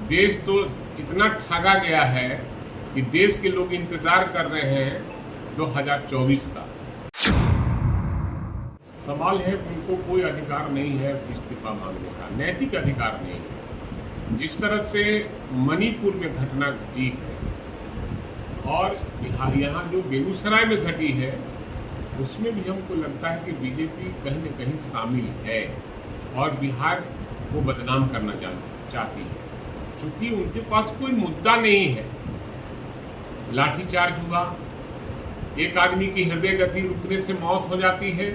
देश तो इतना ठगा गया है कि देश के लोग इंतजार कर रहे हैं 2024 का। सवाल है, उनको कोई अधिकार नहीं है इस्तीफा मांगने का, नैतिक अधिकार नहीं है। जिस तरह से मणिपुर में घटना घटी है और यहाँ जो बेगूसराय में घटी है, उसमें भी हमको लगता है कि बीजेपी कहीं न कहीं शामिल है और बिहार को बदनाम करना चाहती है, क्योंकि उनके पास कोई मुद्दा नहीं है। लाठीचार्ज हुआ, एक आदमी की हृदय गति रुकने से मौत हो जाती है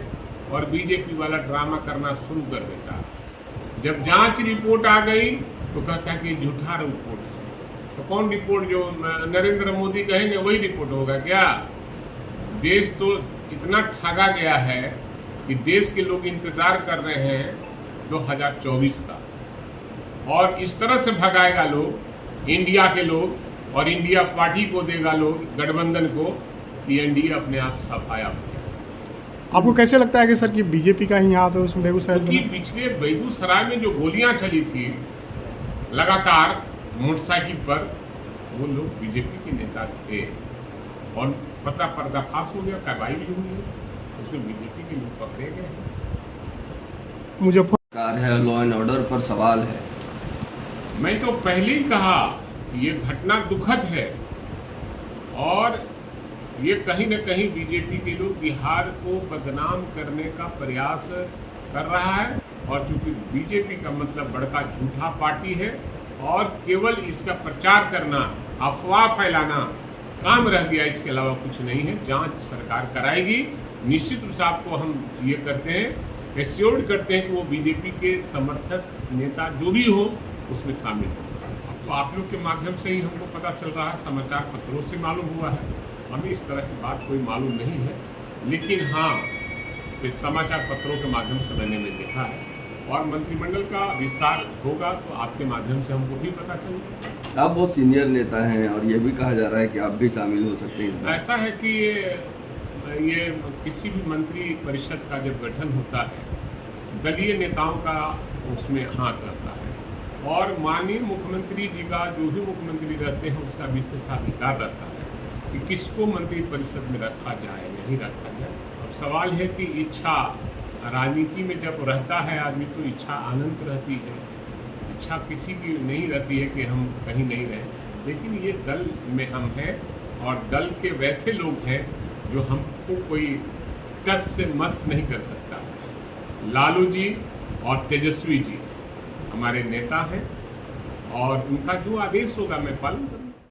और बीजेपी वाला ड्रामा करना शुरू कर देता है। जब जांच रिपोर्ट आ गई तो कहता है कि झूठा रिपोर्ट है। तो कौन रिपोर्ट? जो नरेंद्र मोदी कहेंगे वही रिपोर्ट होगा क्या? देश तो इतना ठगा गया है कि देश के लोग इंतजार कर रहे हैं 2024 का, और इस तरह से भगाएगा लोग, इंडिया के लोग, और इंडिया पार्टी को देगा लोग, गठबंधन को, कि एनडीए अपने आप सफाया हो गया। आपको कैसे लगता है कि सर कि बीजेपी का ही हाथ है उसमें बेगूसराय में? पिछले बेगूसराय में जो गोलियां चली थी लगातार मोटरसाइकिल पर, वो लोग बीजेपी के नेता थे और पर्दाफाश हो गया, कार्रवाई भी हुई है, उसमें बीजेपी के लोग पकड़े गए। मुजफ्फर है, लॉ एंड ऑर्डर पर सवाल है। मैं तो पहले ही कहा कि ये घटना दुखद है और ये कहीं न कहीं बीजेपी के लोग बिहार को बदनाम करने का प्रयास कर रहा है, और चूंकि बीजेपी का मतलब बड़का झूठा पार्टी है और केवल इसका प्रचार करना, अफवाह फैलाना काम रह गया, इसके अलावा कुछ नहीं है। जांच सरकार कराएगी, निश्चित रूप से आपको हम ये करते हैं, एश्योर्ड करते हैं कि वो बीजेपी के समर्थक नेता जो भी हो उसमें शामिल हो। तो आप लोग के माध्यम से ही हमको पता चल रहा है, समाचार पत्रों से मालूम हुआ है, हमें इस तरह की बात कोई मालूम नहीं है, लेकिन हाँ समाचार पत्रों के माध्यम से मैंने देखा है, और मंत्रिमंडल का विस्तार होगा तो आपके माध्यम से हमको भी पता चलेगा। आप बहुत सीनियर नेता हैं और यह भी कहा जा रहा है कि आप भी शामिल हो सकते हैं। ऐसा है कि ये किसी भी मंत्री परिषद का जब गठन होता है, दलीय नेताओं का उसमें हाथ रहता है, और माननीय मुख्यमंत्री जी का, जो भी मुख्यमंत्री रहते हैं, उसका विशेषाधिकार रहता है कि किसको मंत्री परिषद में रखा जाए, नहीं रखा जाए। अब सवाल है कि इच्छा, राजनीति में जब रहता है आदमी तो इच्छा अनंत रहती है, इच्छा किसी की नहीं रहती है कि हम कहीं नहीं रहें, लेकिन ये दल में हम हैं और दल के वैसे लोग हैं जो हमको कोई टच से मस नहीं कर सकता। लालू जी और तेजस्वी जी हमारे नेता हैं और उनका जो आदेश होगा मैं पालन करूँगा।